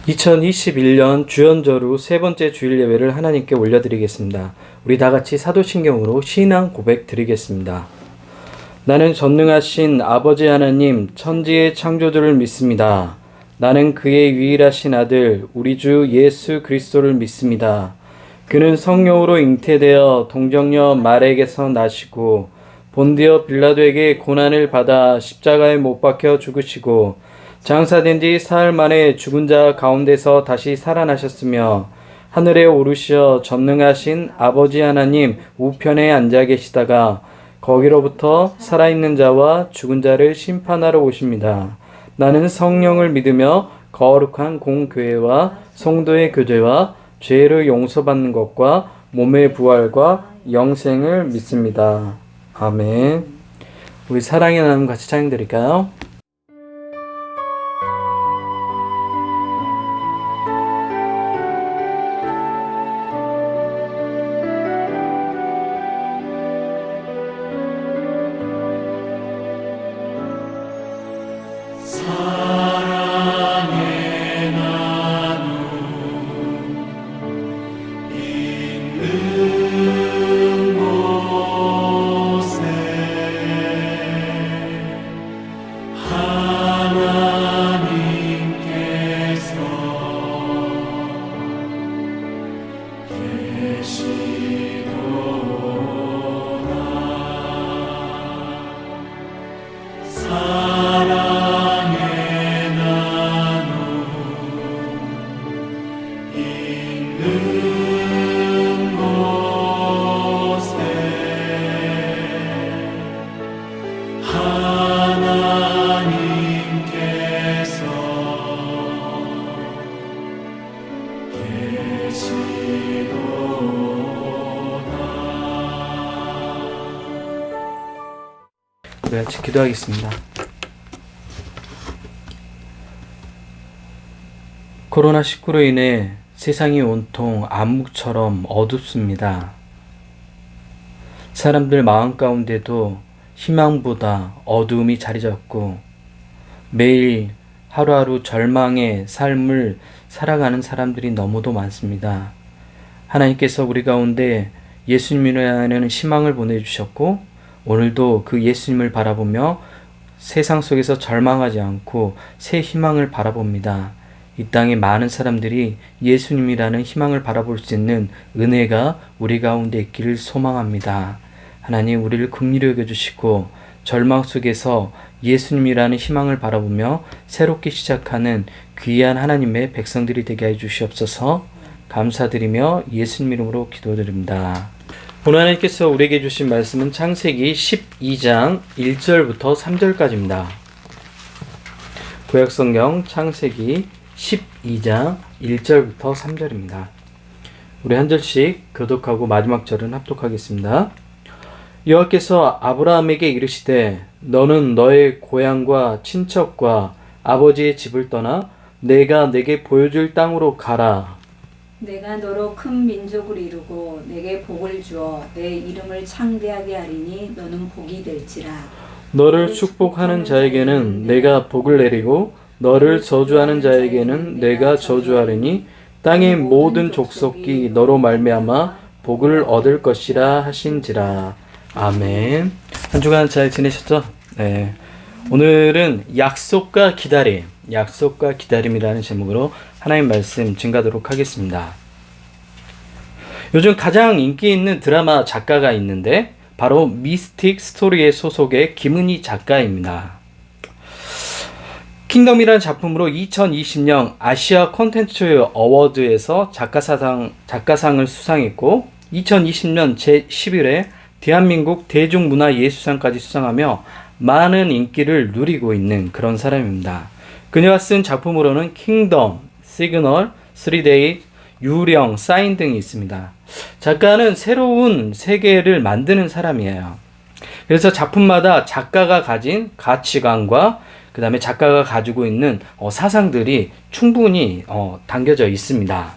2021년 주연절후 세 번째 주일 예배를 하나님께 올려드리겠습니다. 우리 다 같이 사도신경으로 신앙 고백 드리겠습니다. 나는 전능하신 아버지 하나님 천지의 창조주를 믿습니다. 나는 그의 유일하신 아들 우리 주 예수 그리스도를 믿습니다. 그는 성령으로 잉태되어 동정녀 마리아에게서 나시고 본디오 빌라도에게 고난을 받아 십자가에 못 박혀 죽으시고 장사된 지 사흘 만에 죽은 자 가운데서 다시 살아나셨으며 하늘에 오르시어 전능하신 아버지 하나님 우편에 앉아 계시다가 거기로부터 살아있는 자와 죽은 자를 심판하러 오십니다. 나는 성령을 믿으며 거룩한 공교회와 성도의 교제와 죄를 용서받는 것과 몸의 부활과 영생을 믿습니다. 아멘. 우리 사랑의 나눔 같이 찬양드릴까요? 우리 같이 기도하겠습니다. 코로나19로 인해 세상이 온통 암흑처럼 어둡습니다. 사람들 마음 가운데도 희망보다 어두움이 자리 잡고 매일 하루하루 절망의 삶을 살아가는 사람들이 너무도 많습니다. 하나님께서 우리 가운데 예수님이라는 희망을 보내주셨고 오늘도 그 예수님을 바라보며 세상 속에서 절망하지 않고 새 희망을 바라봅니다. 이 땅에 많은 사람들이 예수님이라는 희망을 바라볼 수 있는 은혜가 우리 가운데 있기를 소망합니다. 하나님 우리를 긍휼히 여겨주시고 절망 속에서 예수님이라는 희망을 바라보며 새롭게 시작하는 귀한 하나님의 백성들이 되게 해주시옵소서. 감사드리며 예수님 이름으로 기도드립니다. 오늘 하나님께서 우리에게 주신 말씀은 창세기 12장 1절부터 3절까지입니다. 구약성경 창세기 12장 1절부터 3절입니다. 우리 한 절씩 교독하고 마지막 절은 합독하겠습니다. 여호와께서 아브라함에게 이르시되 너는 너의 고향과 친척과 아버지의 집을 떠나 내가 내게 보여줄 땅으로 가라. 내가 너로 큰 민족을 이루고 내게 복을 주어 내 이름을 창대하게 하리니 너는 복이 될지라. 너를 축복하는 자에게는 내가 복을 내리고 너를 저주하는 자에게는 내가 저주하리니 땅의 모든 족속이 너로 말미암아 복을 얻을 것이라 하신지라. 아멘. 한 주간 잘 지내셨죠? 네. 오늘은 약속과 기다림이라는 제목으로 하나님 말씀 증가하도록 하겠습니다. 요즘 가장 인기 있는 드라마 작가가 있는데 바로 미스틱 스토리의 소속의 김은희 작가입니다. 킹덤이라는 작품으로 2020년 아시아 콘텐츠 어워드에서 작가상을 수상했고 2020년 제11회 대한민국 대중문화예술상까지 수상하며 많은 인기를 누리고 있는 그런 사람입니다. 그녀가 쓴 작품으로는 킹덤, 시그널, 3데이, 유령, 사인 등이 있습니다. 작가는 새로운 세계를 만드는 사람이에요. 그래서 작품마다 작가가 가진 가치관과 그 다음에 작가가 가지고 있는 사상들이 충분히 담겨져 있습니다.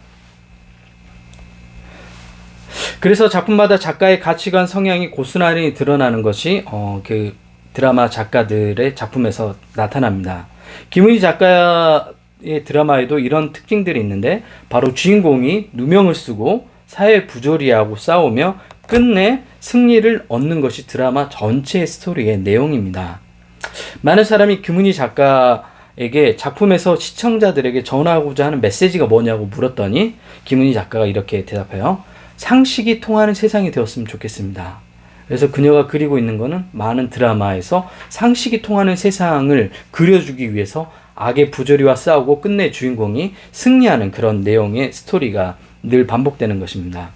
그래서 작품마다 작가의 가치관 성향이 고스란히 드러나는 것이 그 드라마 작가들의 작품에서 나타납니다. 김은희 작가는 할리우드의 드라마에도 이런 특징들이 있는데 바로 주인공이 누명을 쓰고 사회 부조리하고 싸우며 끝내 승리를 얻는 것이 드라마 전체의 스토리의 내용입니다. 많은 사람이 김은희 작가에게 작품에서 시청자들에게 전하고자 하는 메시지가 뭐냐고 물었더니 김은희 작가가 이렇게 대답해요. 상식이 통하는 세상이 되었으면 좋겠습니다. 그래서 그녀가 그리고 있는 거는 많은 드라마에서 상식이 통하는 세상을 그려주기 위해서 악의 부조리와 싸우고 끝내 주인공이 승리하는 그런 내용의 스토리가 늘 반복되는 것입니다.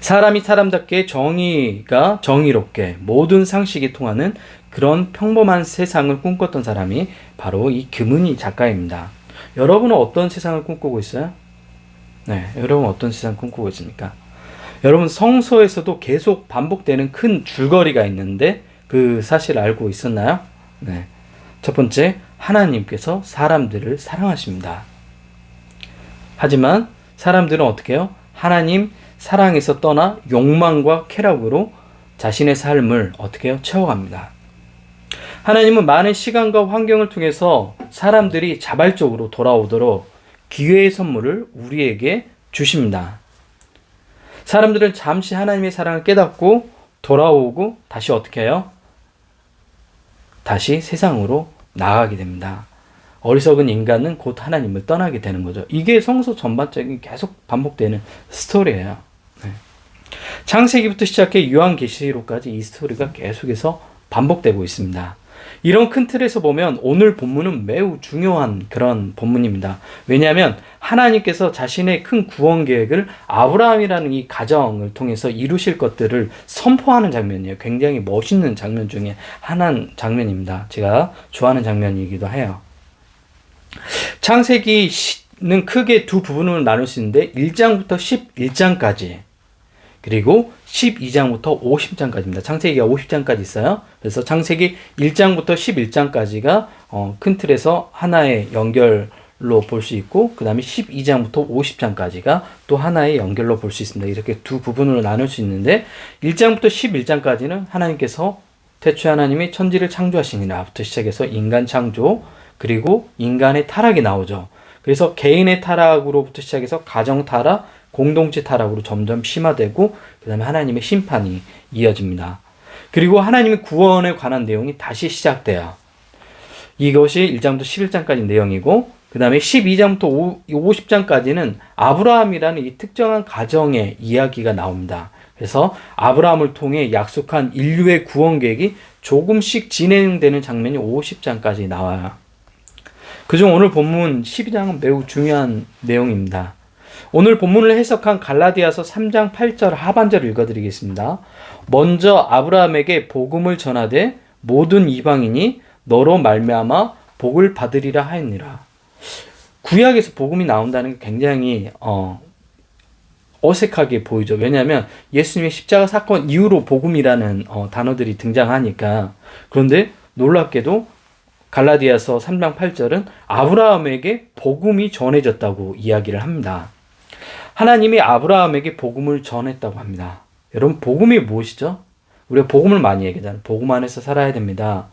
사람이 사람답게 정의가 정의롭게 모든 상식이 통하는 그런 평범한 세상을 꿈꿨던 사람이 바로 이 김은희 작가입니다. 여러분은 어떤 세상을 꿈꾸고 있어요? 네, 여러분 어떤 세상 꿈꾸고 있습니까? 여러분 성서에서도 계속 반복되는 큰 줄거리가 있는데 그 사실 알고 있었나요? 네. 첫 번째, 하나님께서 사람들을 사랑하십니다. 하지만 사람들은 어떻게 해요? 하나님 사랑에서 떠나 욕망과 쾌락으로 자신의 삶을 어떻게 해요? 채워갑니다. 하나님은 많은 시간과 환경을 통해서 사람들이 자발적으로 돌아오도록 기회의 선물을 우리에게 주십니다. 사람들은 잠시 하나님의 사랑을 깨닫고 돌아오고 다시 어떻게 해요? 다시 세상으로 나가게 됩니다. 어리석은 인간은 곧 하나님을 떠나게 되는 거죠. 이게 성서 전반적인 계속 반복되는 스토리예요. 네. 창세기부터 시작해 요한계시록까지 이 스토리가 계속해서 반복되고 있습니다. 이런 큰 틀에서 보면 오늘 본문은 매우 중요한 그런 본문입니다. 왜냐하면 하나님께서 자신의 큰 구원 계획을 아브라함이라는 이 가정을 통해서 이루실 것들을 선포하는 장면이에요. 굉장히 멋있는 장면 중에 하나인 장면입니다. 제가 좋아하는 장면이기도 해요. 창세기는 크게 두 부분으로 나눌 수 있는데 1장부터 11장까지 그리고 12장부터 50장까지입니다. 창세기가 50장까지 있어요. 그래서 창세기 1장부터 11장까지가 큰 틀에서 하나의 연결로 볼 수 있고 그 다음에 12장부터 50장까지가 또 하나의 연결로 볼 수 있습니다. 이렇게 두 부분으로 나눌 수 있는데 1장부터 11장까지는 하나님께서 태초에 하나님이 천지를 창조하시니라부터 시작해서 인간 창조 그리고 인간의 타락이 나오죠. 그래서 개인의 타락으로부터 시작해서 가정 타락, 공동체 타락으로 점점 심화되고 그 다음에 하나님의 심판이 이어집니다. 그리고 하나님의 구원에 관한 내용이 다시 시작돼요. 이것이 1장부터 11장까지 내용이고 그 다음에 12장부터 50장까지는 아브라함이라는 이 특정한 가정의 이야기가 나옵니다. 그래서 아브라함을 통해 약속한 인류의 구원 계획이 조금씩 진행되는 장면이 50장까지 나와요. 그중 오늘 본문 12장은 매우 중요한 내용입니다. 오늘 본문을 해석한 갈라디아서 3장 8절 하반절을 읽어드리겠습니다. 먼저 아브라함에게 복음을 전하되 모든 이방인이 너로 말미암아 복을 받으리라 하였니라. 구약에서 복음이 나온다는 게 굉장히 어색하게 보이죠. 왜냐하면 예수님의 십자가 사건 이후로 복음이라는 단어들이 등장하니까. 그런데 놀랍게도 갈라디아서 3장 8절은 아브라함에게 복음이 전해졌다고 이야기를 합니다. 하나님이 아브라함에게 복음을 전했다고 합니다. 여러분 복음이 무엇이죠? 우리가 복음을 많이 얘기하잖아요. 복음 안에서 살아야 됩니다.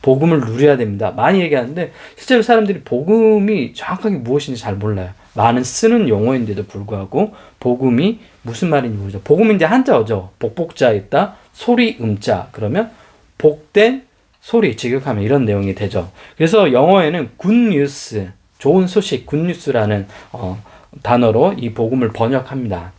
복음을 누려야 됩니다. 많이 얘기하는데 실제로 사람들이 복음이 정확하게 무엇인지 잘 몰라요. 많은 쓰는 용어인데도 불구하고 복음이 무슨 말인지 모르죠. 복음은 이제 한자어죠. 복복자 있다. 소리 음자. 그러면 복된 소리 직역하면 이런 내용이 되죠. 그래서 영어에는 굿뉴스, 좋은 소식, 굿뉴스라는 단어로 이 복음을 번역합니다.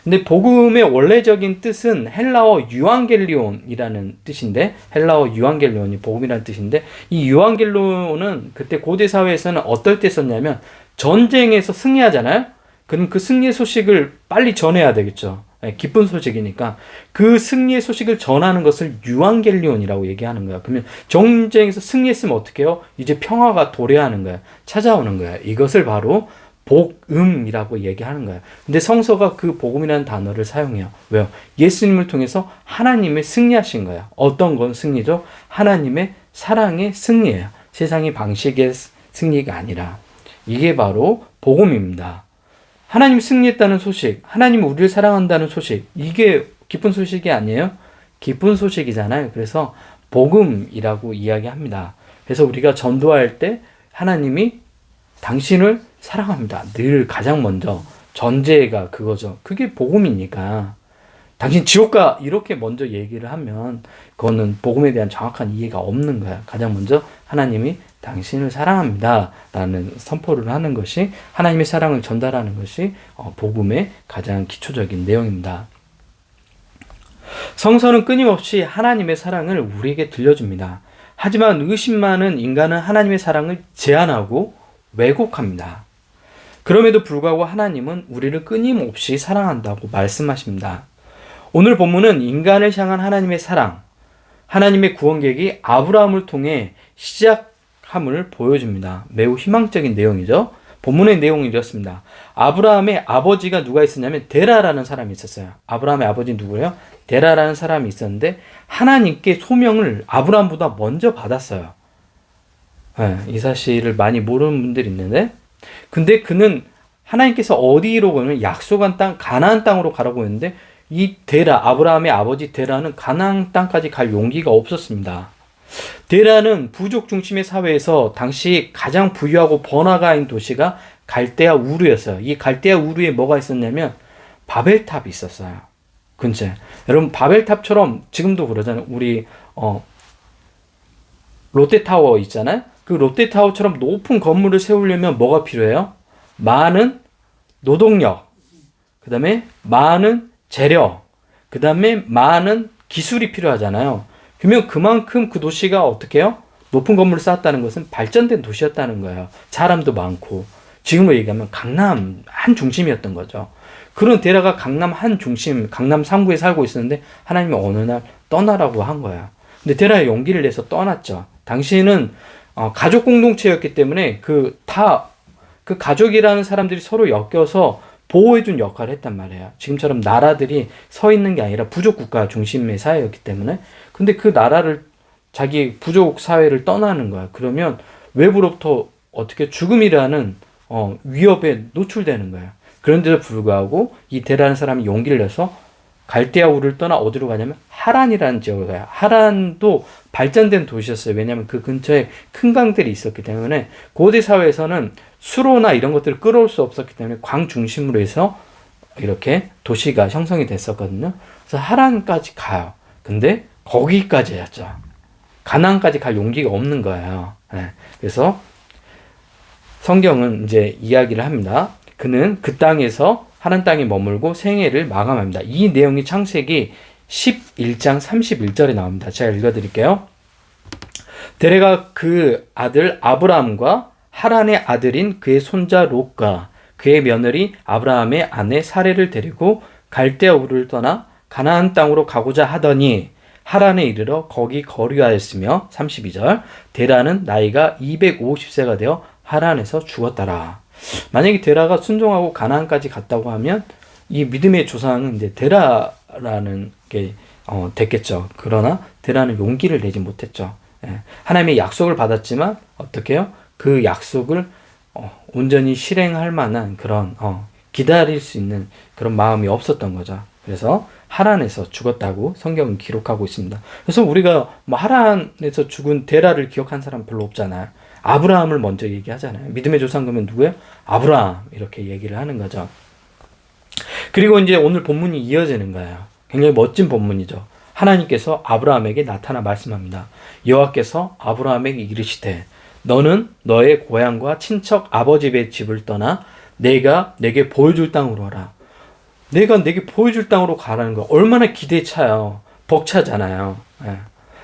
근데 복음의 원래적인 뜻은 헬라어 유앙겔리온이라는 뜻인데 헬라어 유앙겔리온이 복음이라는 뜻인데 이 유앙겔리온은 그때 고대 사회에서는 어떨 때 썼냐면 전쟁에서 승리하잖아요. 그럼 그 승리의 소식을 빨리 전해야 되겠죠. 기쁜 소식이니까 그 승리의 소식을 전하는 것을 유앙겔리온이라고 얘기하는 거야. 그러면 전쟁에서 승리했으면 어떻게 해요? 이제 평화가 도래하는 거야. 찾아오는 거야. 이것을 바로 복음이라고 얘기하는 거예요. 근데 성서가 그 복음이라는 단어를 사용해요. 왜요? 예수님을 통해서 하나님의 승리하신 거예요. 어떤 건 승리죠? 하나님의 사랑의 승리예요. 세상의 방식의 승리가 아니라. 이게 바로 복음입니다. 하나님이 승리했다는 소식, 하나님이 우리를 사랑한다는 소식, 이게 기쁜 소식이 아니에요? 기쁜 소식이잖아요. 그래서 복음이라고 이야기합니다. 그래서 우리가 전도할 때 하나님이 당신을 사랑합니다. 늘 가장 먼저 전제가 그거죠. 그게 복음이니까. 당신 지옥 가 이렇게 먼저 얘기를 하면 그거는 복음에 대한 정확한 이해가 없는 거야. 가장 먼저 하나님이 당신을 사랑합니다 라는 선포를 하는 것이, 하나님의 사랑을 전달하는 것이 복음의 가장 기초적인 내용입니다. 성서는 끊임없이 하나님의 사랑을 우리에게 들려줍니다. 하지만 의심 많은 인간은 하나님의 사랑을 제한하고 왜곡합니다. 그럼에도 불구하고 하나님은 우리를 끊임없이 사랑한다고 말씀하십니다. 오늘 본문은 인간을 향한 하나님의 사랑, 하나님의 구원 계획이 아브라함을 통해 시작함을 보여줍니다. 매우 희망적인 내용이죠. 본문의 내용이 이렇습니다. 아브라함의 아버지가 누가 있었냐면 데라라는 사람이 있었어요. 아브라함의 아버지 누구예요? 데라라는 사람이 있었는데 하나님께 소명을 아브라함보다 먼저 받았어요. 네, 이 사실을 많이 모르는 분들이 있는데, 근데 그는 하나님께서 어디로 가면 약속한 땅, 가나안 땅으로 가라고 했는데 이 데라, 아브라함의 아버지 데라는 가나안 땅까지 갈 용기가 없었습니다. 데라는 부족 중심의 사회에서 당시 가장 부유하고 번화가인 도시가 갈대아 우르였어요. 이 갈대아 우르에 뭐가 있었냐면 바벨탑이 있었어요. 근처에. 여러분 바벨탑처럼 지금도 그러잖아요. 우리 롯데타워 있잖아요. 그 롯데타워처럼 높은 건물을 세우려면 뭐가 필요해요? 많은 노동력, 그 다음에 많은 재료, 그 다음에 많은 기술이 필요하잖아요. 그러면 그만큼 그 도시가 어떻게 해요? 높은 건물을 쌓았다는 것은 발전된 도시였다는 거예요. 사람도 많고. 지금으로 얘기하면 강남 한 중심이었던 거죠. 그런 데라가 강남 한 중심, 강남 3구에 살고 있었는데 하나님이 어느 날 떠나라고 한 거예요. 근데 데라의 용기를 내서 떠났죠. 당시에는 가족 공동체였기 때문에 그 가족이라는 사람들이 서로 엮여서 보호해준 역할을 했단 말이에요. 지금처럼 나라들이 서 있는 게 아니라 부족 국가 중심의 사회였기 때문에. 근데 그 나라를, 자기 부족 사회를 떠나는 거야. 그러면 외부로부터 어떻게 죽음이라는 위협에 노출되는 거야. 그런데도 불구하고 이 데라는 사람이 용기를 내서 갈대아 우를 떠나 어디로 가냐면 하란이라는 지역을 가요. 하란도 발전된 도시였어요. 왜냐하면 그 근처에 큰 강들이 있었기 때문에 고대 사회에서는 수로나 이런 것들을 끌어올 수 없었기 때문에 광 중심으로 해서 이렇게 도시가 형성이 됐었거든요. 그래서 하란까지 가요. 근데 거기까지였죠. 가나안까지 갈 용기가 없는 거예요. 네. 그래서 성경은 이제 이야기를 합니다. 그는 그 땅에서 하란 땅에 머물고 생애를 마감합니다. 이 내용이 창세기 11장 31절에 나옵니다. 제가 읽어드릴게요. 데레가 그 아들 아브라함과 하란의 아들인 그의 손자 롯과 그의 며느리 아브라함의 아내 사레를 데리고 갈대아 우르를 떠나 가나안 땅으로 가고자 하더니 하란에 이르러 거기 거류하였으며 32절 데라는 나이가 250세가 되어 하란에서 죽었더라. 만약에 데라가 순종하고 가나안까지 갔다고 하면 이 믿음의 조상은 이제 데라라는 게 됐겠죠. 그러나 데라는 용기를 내지 못했죠. 예. 하나님의 약속을 받았지만 어떻게 해요? 그 약속을 온전히 실행할 만한 그런 기다릴 수 있는 그런 마음이 없었던 거죠. 그래서 하란에서 죽었다고 성경은 기록하고 있습니다. 그래서 우리가 뭐 하란에서 죽은 데라를 기억한 사람 별로 없잖아요. 아브라함을 먼저 얘기하잖아요. 믿음의 조상 그러면 누구예요? 아브라함 이렇게 얘기를 하는 거죠. 그리고 이제 오늘 본문이 이어지는 거예요. 굉장히 멋진 본문이죠. 하나님께서 아브라함에게 나타나 말씀합니다. 여호와께서 아브라함에게 이르시되 너는 너의 고향과 친척 아버지의 집을 떠나 내가 내게 보여줄 땅으로 와라. 내가 내게 보여줄 땅으로 가라는 거 얼마나 기대에 차요. 벅차잖아요. 예.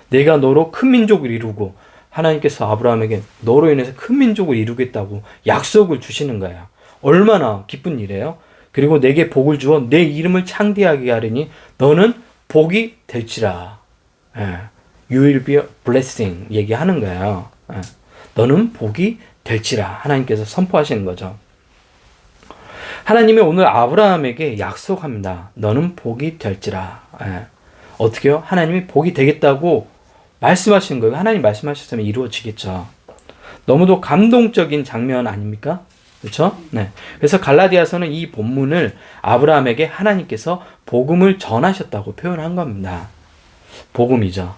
내가 너로 큰 민족을 이루고 하나님께서 아브라함에게 너로 인해서 큰 민족을 이루겠다고 약속을 주시는 거예요. 얼마나 기쁜 일이에요. 그리고 내게 복을 주어 내 이름을 창대하게 하리니 너는 복이 될지라. 예. You will be a blessing 얘기하는 거예요. 예. 너는 복이 될지라 하나님께서 선포하시는 거죠. 하나님이 오늘 아브라함에게 약속합니다. 너는 복이 될지라. 예. 어떻게요? 하나님이 복이 되겠다고 말씀하신 거예요. 하나님 말씀하셨으면 이루어지겠죠. 너무도 감동적인 장면 아닙니까? 그렇죠? 네. 그래서 갈라디아서는 이 본문을 아브라함에게 하나님께서 복음을 전하셨다고 표현한 겁니다. 복음이죠.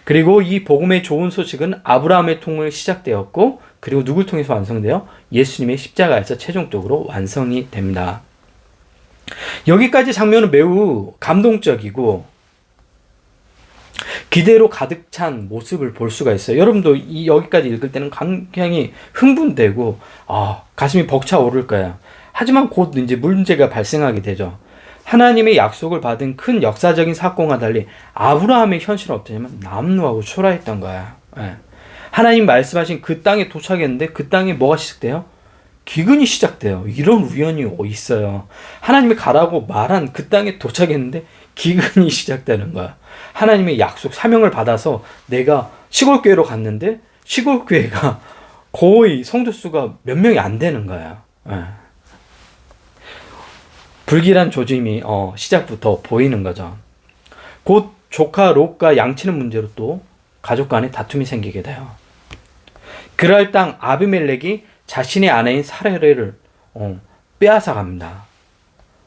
그리고 이 복음의 좋은 소식은 아브라함의 통을 시작되었고 그리고 누굴 통해서 완성돼요? 예수님의 십자가에서 최종적으로 완성이 됩니다. 여기까지 장면은 매우 감동적이고 기대로 가득 찬 모습을 볼 수가 있어요. 여러분도 여기까지 읽을 때는 굉장히 흥분되고 가슴이 벅차오를 거예요. 하지만 곧 이제 문제가 발생하게 되죠. 하나님의 약속을 받은 큰 역사적인 사건과 달리 아브라함의 현실은 어떠냐면 남루하고 초라했던 거예요. 하나님 말씀하신 그 땅에 도착했는데 그 땅에 뭐가 시작돼요? 기근이 시작돼요. 이런 우연이 있어요. 하나님이 가라고 말한 그 땅에 도착했는데 기근이 시작되는 거야. 하나님의 약속, 사명을 받아서 내가 시골교회로 갔는데 시골교회가 거의 성도 수가 몇 명이 안 되는 거야. 불길한 조짐이 시작부터 보이는 거죠. 곧 조카 롯과 양치는 문제로 또 가족 간에 다툼이 생기게 돼요. 그랄 땅 아비멜렉이 자신의 아내인 사라를 빼앗아 갑니다.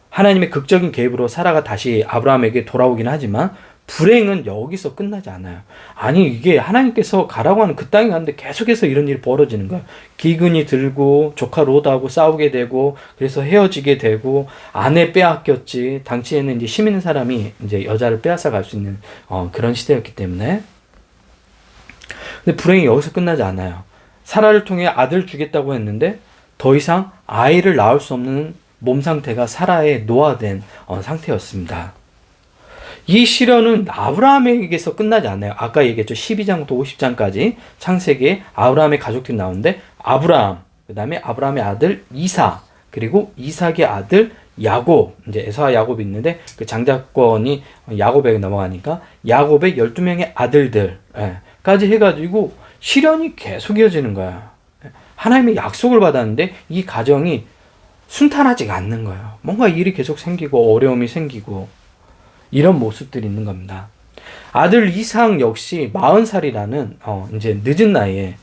하나님의 극적인 개입으로 사라가 다시 아브라함에게 돌아오긴 하지만 불행은 여기서 끝나지 않아요. 아니 이게 하나님께서 가라고 하는 그 땅에 갔는데 계속해서 이런 일이 벌어지는 거예요. 기근이 들고 조카 롯하고 싸우게 되고 그래서 헤어지게 되고 아내 빼앗겼지. 당시에는 이제 힘 있는 사람이 이제 여자를 빼앗아 갈 수 있는 그런 시대였기 때문에. 근데 불행이 여기서 끝나지 않아요. 사라를 통해 아들 주겠다고 했는데 더 이상 아이를 낳을 수 없는 몸 상태가 사라의 노화된 상태였습니다. 이 시련은 아브라함에게서 끝나지 않아요. 아까 얘기했죠. 12장부터 50장까지 창세기에 아브라함의 가족들이 나오는데 아브라함, 그 다음에 아브라함의 아들 이삭, 그리고 이삭의 아들 야곱, 이제 에서와 야곱이 있는데 그 장자권이 야곱에게 넘어가니까 야곱의 12명의 아들들까지 해가지고 시련이 계속 이어지는 거야. 하나님의 약속을 받았는데 이 가정이 순탄하지가 않는 거예요. 뭔가 일이 계속 생기고 어려움이 생기고 이런 모습들이 있는 겁니다. 아들 이삭 역시 40살이라는 이제 늦은 나이에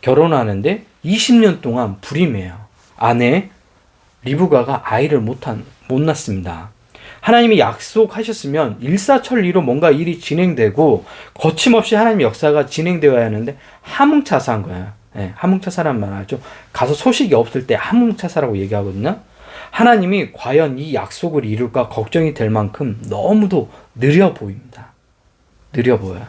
결혼하는데 20년 동안 불임해요. 아내 리브가가 아이를 못 낳습니다. 하나님이 약속하셨으면 일사천리로 뭔가 일이 진행되고 거침없이 하나님의 역사가 진행되어야 하는데 하뭉차사한 거예요. 하뭉차사란 말 알죠? 가서 소식이 없을 때 하뭉차사라고 얘기하거든요. 하나님이 과연 이 약속을 이룰까 걱정이 될 만큼 너무도 느려 보입니다. 느려 보여요.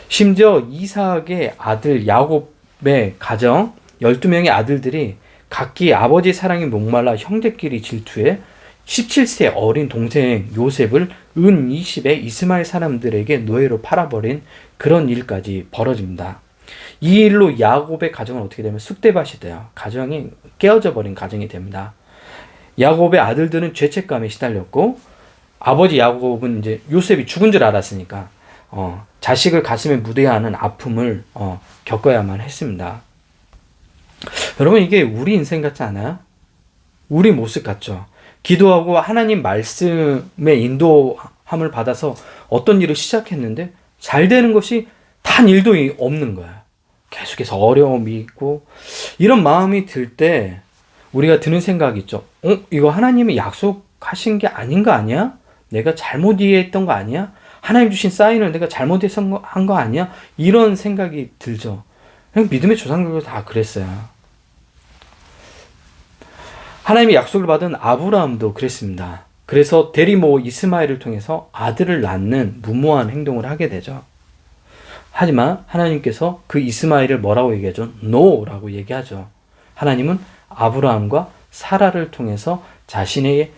심지어 이삭의 아들 야곱의 가정 12명의 아들들이 각기 아버지의 사랑에 목말라 형제끼리 질투해 17세 어린 동생 요셉을 은 20의 이스마엘 사람들에게 노예로 팔아버린 그런 일까지 벌어집니다. 이 일로 야곱의 가정은 어떻게 되면 쑥대밭이 돼요. 가정이 깨어져 버린 가정이 됩니다. 야곱의 아들들은 죄책감에 시달렸고 아버지 야곱은 이제 요셉이 죽은 줄 알았으니까 자식을 가슴에 묻어야 하는 아픔을 겪어야만 했습니다. 여러분 이게 우리 인생 같지 않아요? 우리 모습 같죠? 기도하고 하나님 말씀의 인도함을 받아서 어떤 일을 시작했는데 잘 되는 것이 단 일도 없는 거야. 계속해서 어려움이 있고 이런 마음이 들 때 우리가 드는 생각이 있죠. 이거 하나님이 약속하신 게 아닌 거 아니야? 내가 잘못 이해했던 거 아니야? 하나님 주신 사인을 내가 잘못해서 한 거 아니야? 이런 생각이 들죠. 그냥 믿음의 조상들도 다 그랬어요. 하나님의 약속을 받은 아브라함도 그랬습니다. 그래서 대리모 이스마엘을 통해서 아들을 낳는 무모한 행동을 하게 되죠. 하지만 하나님께서 그 이스마엘을 뭐라고 얘기하죠? 노라고 얘기하죠. 하나님은 아브라함과 사라를 통해서 자신의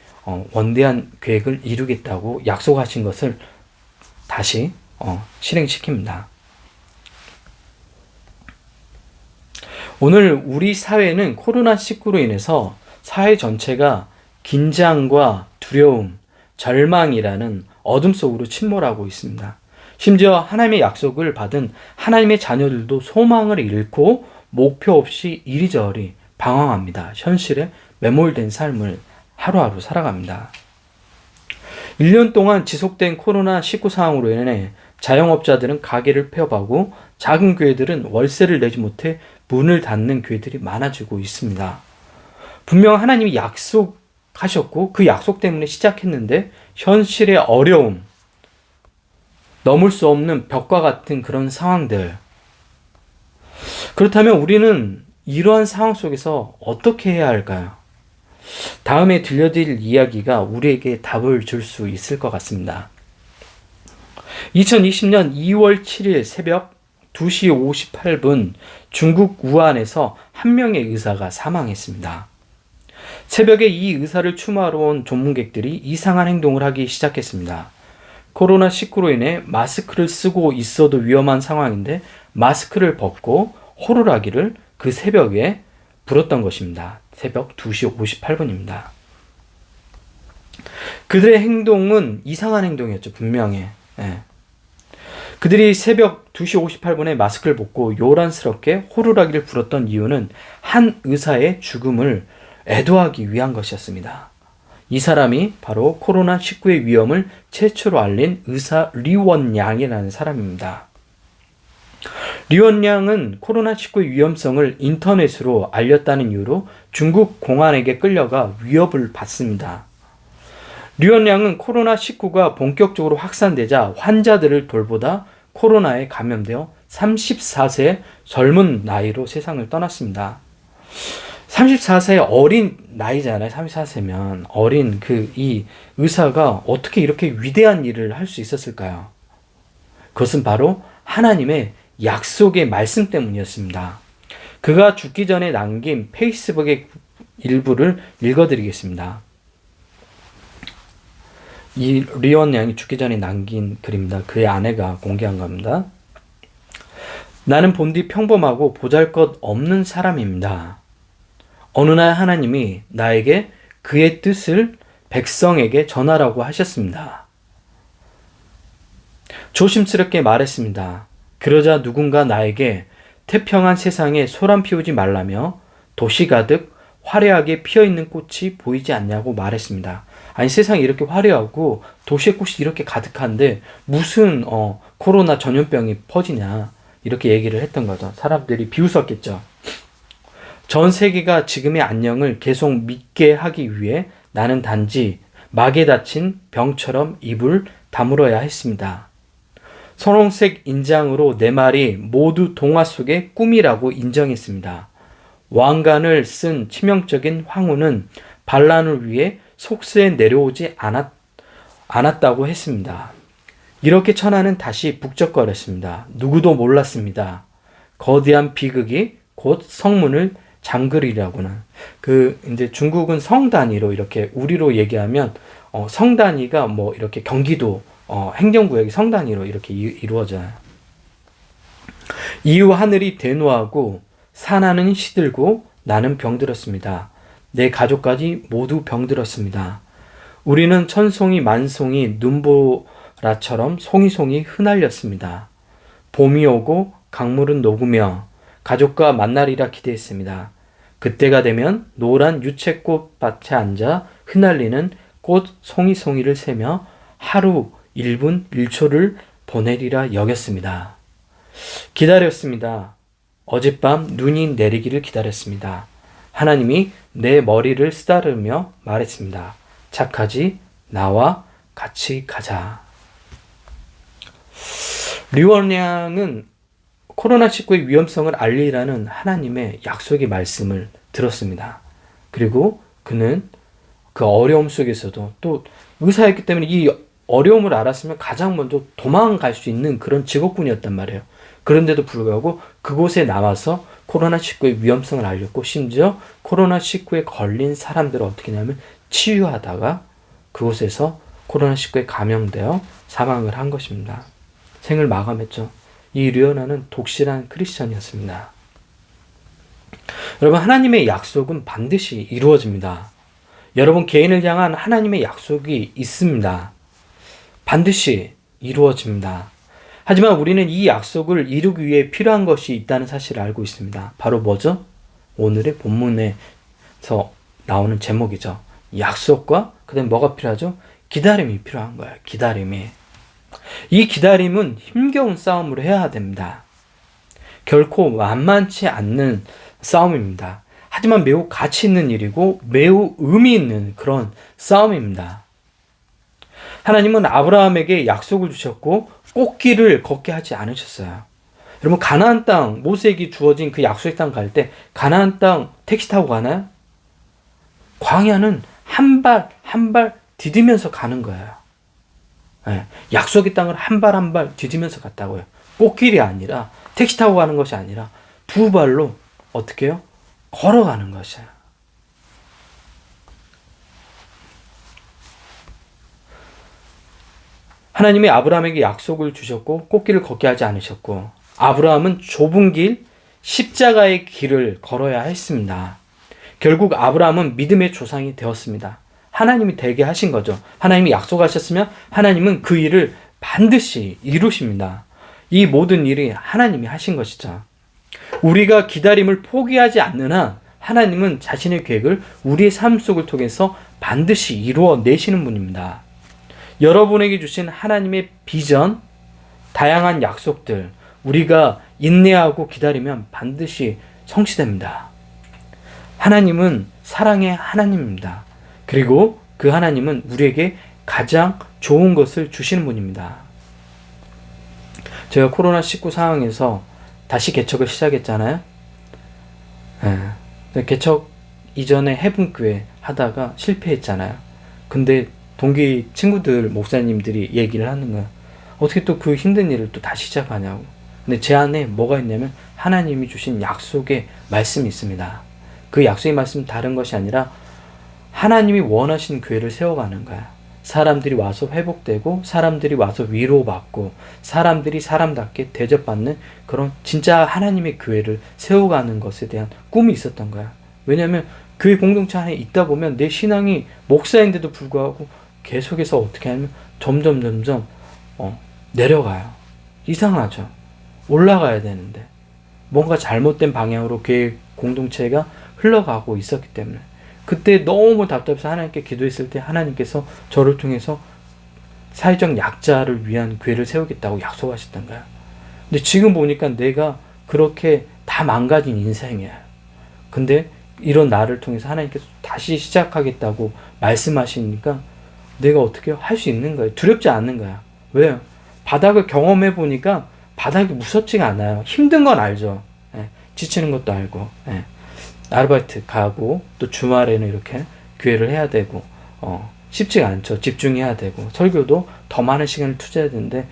원대한 계획을 이루겠다고 약속하신 것을 다시 실행시킵니다. 오늘 우리 사회는 코로나19로 인해서 사회 전체가 긴장과 두려움, 절망이라는 어둠 속으로 침몰하고 있습니다. 심지어 하나님의 약속을 받은 하나님의 자녀들도 소망을 잃고 목표 없이 이리저리 방황합니다. 현실에 매몰된 삶을 하루하루 살아갑니다. 1년 동안 지속된 코로나19 상황으로 인해 자영업자들은 가게를 폐업하고 작은 교회들은 월세를 내지 못해 문을 닫는 교회들이 많아지고 있습니다. 분명 하나님이 약속하셨고 그 약속 때문에 시작했는데 현실의 어려움, 넘을 수 없는 벽과 같은 그런 상황들, 그렇다면 우리는 이러한 상황 속에서 어떻게 해야 할까요? 다음에 들려드릴 이야기가 우리에게 답을 줄 수 있을 것 같습니다. 2020년 2월 7일 새벽 2시 58분 중국 우한에서 한 명의 의사가 사망했습니다. 새벽에 이 의사를 추모하러 온 조문객들이 이상한 행동을 하기 시작했습니다. 코로나19로 인해 마스크를 쓰고 있어도 위험한 상황인데 마스크를 벗고 호루라기를 그 새벽에 불었던 것입니다. 새벽 2시 58분입니다. 그들의 행동은 이상한 행동이었죠. 분명히. 예. 그들이 새벽 2시 58분에 마스크를 벗고 요란스럽게 호루라기를 불었던 이유는 한 의사의 죽음을 애도하기 위한 것이었습니다. 이 사람이 바로 코로나19의 위험을 최초로 알린 의사 리원양이라는 사람입니다. 리원양은 코로나19의 위험성을 인터넷으로 알렸다는 이유로 중국 공안에게 끌려가 위협을 받습니다. 리원양은 코로나19가 본격적으로 확산되자 환자들을 돌보다 코로나에 감염되어 34세 젊은 나이로 세상을 떠났습니다. 34세 어린 나이잖아요. 34세면 어린 이 의사가 어떻게 이렇게 위대한 일을 할 수 있었을까요? 그것은 바로 하나님의 약속의 말씀 때문이었습니다. 그가 죽기 전에 남긴 페이스북의 일부를 읽어드리겠습니다. 이 리원 양이 죽기 전에 남긴 글입니다. 그의 아내가 공개한 겁니다. 나는 본디 평범하고 보잘것없는 사람입니다. 어느 날 하나님이 나에게 그의 뜻을 백성에게 전하라고 하셨습니다. 조심스럽게 말했습니다. 그러자 누군가 나에게 태평한 세상에 소란 피우지 말라며 도시 가득 화려하게 피어있는 꽃이 보이지 않냐고 말했습니다. 아니 세상이 이렇게 화려하고 도시에 꽃이 이렇게 가득한데 무슨 코로나 전염병이 퍼지냐 이렇게 얘기를 했던 거죠. 사람들이 비웃었겠죠. 전 세계가 지금의 안녕을 계속 믿게 하기 위해 나는 단지 막에 닫힌 병처럼 입을 다물어야 했습니다. 선홍색 인장으로 내 말이 모두 동화 속의 꿈이라고 인정했습니다. 왕관을 쓴 치명적인 황후는 반란을 위해 속세에 내려오지 않았다고 했습니다. 이렇게 천하는 다시 북적거렸습니다. 누구도 몰랐습니다. 거대한 비극이 곧 성문을 잠그리라고는. 이제 중국은 성 단위로 이렇게 우리로 얘기하면 성 단위가 뭐 이렇게 경기도 행정구역이 성 단위로 이렇게 이루어져요. 이후 하늘이 대노하고 산하는 시들고 나는 병들었습니다. 내 가족까지 모두 병들었습니다. 우리는 천송이 만송이 눈보라처럼 송이송이 흩날렸습니다. 봄이 오고 강물은 녹으며 가족과 만나리라 기대했습니다. 그때가 되면 노란 유채꽃밭에 앉아 흩날리는 꽃 송이송이를 세며 하루 1분 1초를 보내리라 여겼습니다. 기다렸습니다. 어젯밤 눈이 내리기를 기다렸습니다. 하나님이 내 머리를 쓰다르며 말했습니다. 착하지? 나와 같이 가자. 리원양은 코로나19의 위험성을 알리라는 하나님의 약속의 말씀을 들었습니다. 그리고 그는 그 어려움 속에서도 또 의사였기 때문에 이 어려움을 알았으면 가장 먼저 도망갈 수 있는 그런 직업군이었단 말이에요. 그런데도 불구하고 그곳에 남아서 코로나19의 위험성을 알렸고 심지어 코로나19에 걸린 사람들을 어떻게 하냐면 치유하다가 그곳에서 코로나19에 감염되어 사망을 한 것입니다. 생을 마감했죠. 이 류연아는 독실한 크리스천이었습니다. 여러분, 하나님의 약속은 반드시 이루어집니다. 여러분 개인을 향한 하나님의 약속이 있습니다. 반드시 이루어집니다. 하지만 우리는 이 약속을 이루기 위해 필요한 것이 있다는 사실을 알고 있습니다. 바로 뭐죠? 오늘의 본문에서 나오는 제목이죠. 약속과 그다음에 뭐가 필요하죠? 기다림이 필요한 거예요. 기다림이. 이 기다림은 힘겨운 싸움으로 해야 됩니다. 결코 만만치 않는 싸움입니다. 하지만 매우 가치 있는 일이고 매우 의미 있는 그런 싸움입니다. 하나님은 아브라함에게 약속을 주셨고 꽃길을 걷게 하지 않으셨어요. 여러분 가나안 땅 모세에게 주어진 그 약속의 땅 갈 때 가나안 땅 택시 타고 가나요? 광야는 한 발 한 발 디디면서 가는 거예요. 네, 약속의 땅을 한 발 한 발 디디면서 갔다고요. 꽃길이 아니라 택시 타고 가는 것이 아니라 두 발로 어떻게 해요? 걸어가는 것이에요. 하나님이 아브라함에게 약속을 주셨고 꽃길을 걷게 하지 않으셨고 아브라함은 좁은 길, 십자가의 길을 걸어야 했습니다. 결국 아브라함은 믿음의 조상이 되었습니다. 하나님이 되게 하신 거죠. 하나님이 약속하셨으면 하나님은 그 일을 반드시 이루십니다. 이 모든 일이 하나님이 하신 것이죠. 우리가 기다림을 포기하지 않는 한 하나님은 자신의 계획을 우리의 삶 속을 통해서 반드시 이루어내시는 분입니다. 여러분에게 주신 하나님의 비전, 다양한 약속들, 우리가 인내하고 기다리면 반드시 성취됩니다. 하나님은 사랑의 하나님입니다. 그리고 그 하나님은 우리에게 가장 좋은 것을 주시는 분입니다. 제가 코로나19 상황에서 다시 개척을 시작했잖아요. 개척 이전에 해분교회 하다가 실패했잖아요. 근데 동기 친구들 목사님들이 얘기를 하는 거야. 어떻게 또 그 힘든 일을 또 다시 시작하냐고. 근데 제 안에 뭐가 있냐면 하나님이 주신 약속의 말씀이 있습니다. 그 약속의 말씀은 다른 것이 아니라 하나님이 원하신 교회를 세워가는 거야. 사람들이 와서 회복되고 사람들이 와서 위로받고 사람들이 사람답게 대접받는 그런 진짜 하나님의 교회를 세워가는 것에 대한 꿈이 있었던 거야. 왜냐하면 교회 공동체 안에 있다 보면 내 신앙이 목사인데도 불구하고 계속해서 어떻게 하면 점점 내려가요. 이상하죠. 올라가야 되는데 뭔가 잘못된 방향으로 교회 공동체가 흘러가고 있었기 때문에 그때 너무 답답해서 하나님께 기도했을 때 하나님께서 저를 통해서 사회적 약자를 위한 교회를 세우겠다고 약속하셨던 거야. 근데 지금 보니까 내가 그렇게 다 망가진 인생이야. 근데 이런 나를 통해서 하나님께서 다시 시작하겠다고 말씀하시니까 내가 어떻게 할 수 있는 거예요. 두렵지 않는 거야. 왜요? 바닥을 경험해 보니까 바닥이 무섭지가 않아요. 힘든 건 알죠. 지치는 것도 알고. 아르바이트 가고 또 주말에는 이렇게 교회를 해야 되고 쉽지가 않죠. 집중해야 되고 설교도 더 많은 시간을 투자해야 되는데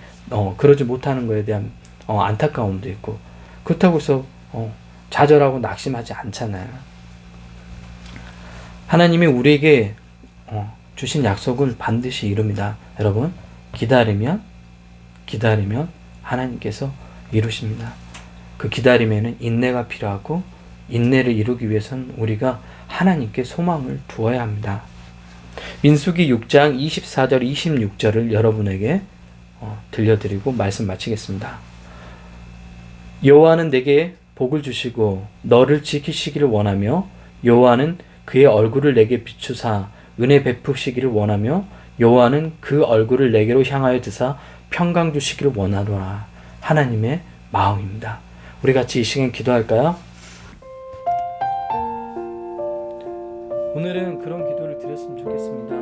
그러지 못하는 거에 대한 안타까움도 있고 그렇다고 해서 좌절하고 낙심하지 않잖아요. 하나님이 우리에게 주신 약속을 반드시 이룹니다. 여러분 기다리면 하나님께서 이루십니다. 그 기다림에는 인내가 필요하고 인내를 이루기 위해서는 우리가 하나님께 소망을 두어야 합니다. 민수기 6장 24절 26절을 여러분에게 들려드리고 말씀 마치겠습니다. 여호와는 내게 복을 주시고 너를 지키시기를 원하며 여호와는 그의 얼굴을 내게 비추사 은혜 베푸시기를 원하며 여호와는 그 얼굴을 내게로 향하여 드사 평강 주시기를 원하노라. 하나님의 마음입니다. 우리 같이 이 시간 기도할까요? 오늘은 그런 기도를 드렸으면 좋겠습니다.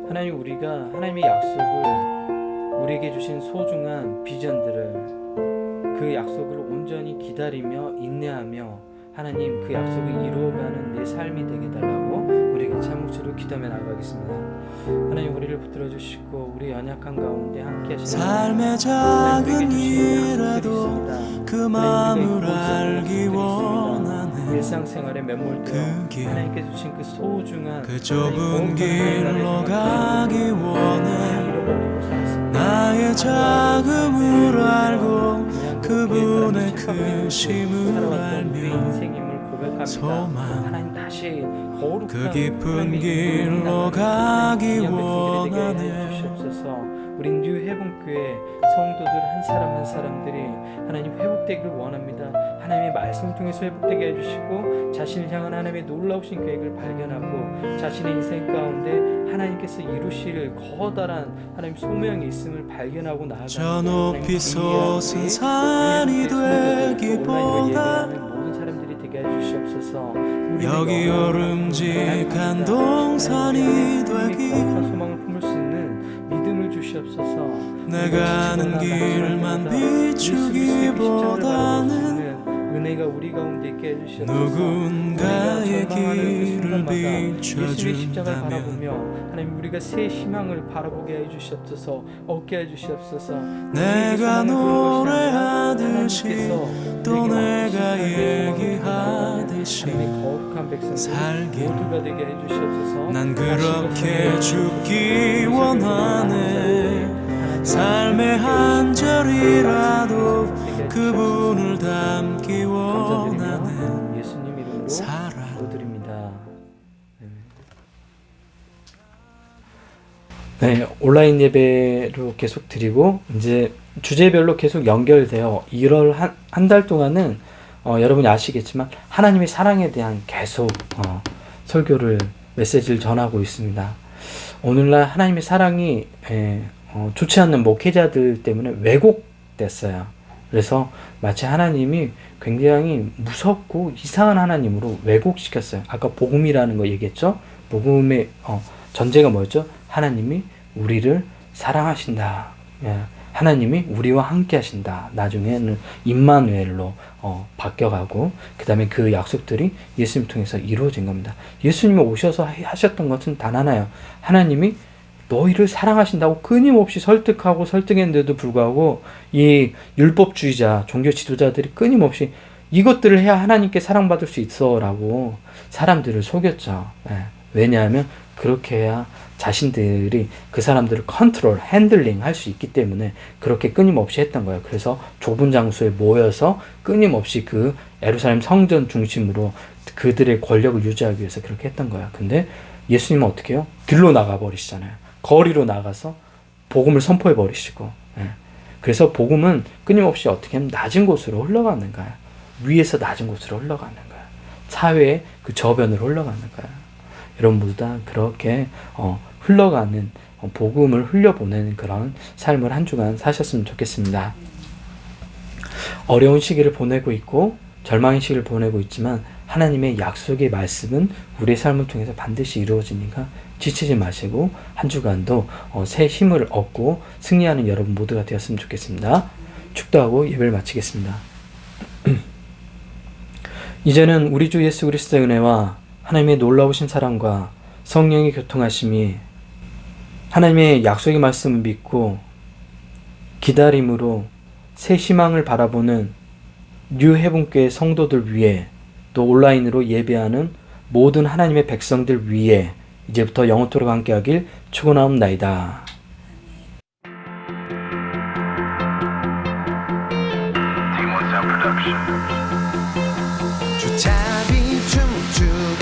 하나님, 우리가 하나님의 약속을 우리에게 주신 소중한 비전들을 그 약속을 온전히 기다리며 인내하며 하나님 그 약속을 이루어가는 내 삶이 되게 달라고 우리 같이 한 목소리로 기도하며 나아가겠습니다. 하나님, 우리를 붙들어 주시고 우리 연약한 가운데 함께 하시는 삶의 작은 일에도 그 마음을 알기 원하네. 일상생활에 매몰되어 하나님께서 주신 그 소중한 그 좁은 길로 가기 원해. 나의 작음을 알고 그분의 크심을 알며 소망 그 깊은 길로 가기 원하네. 우리 뉴 해븐교회 성도들 한 사람 한 사람들이 하나님 회복되기를 원합니다. 하나님의 말씀을 통해서 회복되게 해주시고 자신을 향한 하나님의 놀라우신 계획을 발견하고 자신의 인생 가운데 하나님께서 이루실 커다란 하나님 소명이 있음을 발견하고 나아가는 저 높이 솟은 산이 되기보다 모든 사람들이 되게 해주시옵소서. 여기 오름직한 동산이 되기 소망을 품을 수 있는 믿음을 주시옵소서. 내가 가는 길만 비추기보다는 은혜가 우리 가운데 있게 해주시옵소서. 누군가의 길을 예수의 십자가를 비춰준다면 바라보며 하나님 우리가 새 희망을 바라보게 해주시옵소서. 얻게 해주시옵소서. 내가 노래하듯이 또 내가 얘기하듯이 하나님의 거룩한 백성들 살기를 모두가 되게 해주시옵소서. 난 그렇게 죽기 원하네. 삶의 한 절이라도 그분을 닮기 원하네. 감사드리며 예수님 이름으로 살아. 기도드립니다. 네, 온라인 예배로 계속 드리고 이제 주제별로 계속 연결되어 1월 한 달 동안은 여러분이 아시겠지만 하나님의 사랑에 대한 계속 설교를 메시지를 전하고 있습니다. 오늘날 하나님의 사랑이 좋지 않는 목회자들 때문에 왜곡됐어요. 그래서 마치 하나님이 굉장히 무섭고 이상한 하나님으로 왜곡시켰어요. 아까 복음이라는 거 얘기했죠. 복음의 전제가 뭐였죠? 하나님이 우리를 사랑하신다. 예. 하나님이 우리와 함께 하신다. 나중에는 임마누엘로 바뀌어가고 그 다음에 그 약속들이 예수님 통해서 이루어진 겁니다. 예수님이 오셔서 하셨던 것은 단 하나예요. 하나님이 너희를 사랑하신다고 끊임없이 설득하고 설득했는데도 불구하고 이 율법주의자 종교 지도자들이 끊임없이 이것들을 해야 하나님께 사랑받을 수 있어 라고 사람들을 속였죠. 예. 왜냐하면 그렇게 해야 자신들이 그 사람들을 컨트롤, 핸들링 할 수 있기 때문에 그렇게 끊임없이 했던 거예요. 그래서 좁은 장소에 모여서 끊임없이 그 예루살렘 성전 중심으로 그들의 권력을 유지하기 위해서 그렇게 했던 거예요. 근데 예수님은 어떻게 해요? 길로 나가버리시잖아요. 거리로 나가서 복음을 선포해 버리시고. 예. 그래서 복음은 끊임없이 어떻게 하면 낮은 곳으로 흘러가는 거예요. 위에서 낮은 곳으로 흘러가는 거예요. 사회의 그 저변으로 흘러가는 거예요. 여러분 모두 다 그렇게 흘러가는 복음을 흘려보내는 그런 삶을 한 주간 사셨으면 좋겠습니다. 어려운 시기를 보내고 있고 절망의 시기를 보내고 있지만 하나님의 약속의 말씀은 우리의 삶을 통해서 반드시 이루어지니까 지치지 마시고 한 주간도 새 힘을 얻고 승리하는 여러분 모두가 되었으면 좋겠습니다. 축도하고 예배를 마치겠습니다. 이제는 우리 주 예수 그리스도의 은혜와 하나님의 놀라우신 사랑과 성령의 교통하심이 하나님의 약속의 말씀을 믿고 기다림으로 새 희망을 바라보는 뉴 헤븐교회 성도들 위해 또 온라인으로 예배하는 모든 하나님의 백성들 위해 이제부터 영원토록 함께하길 축원하옵나이다. 주차비 춤추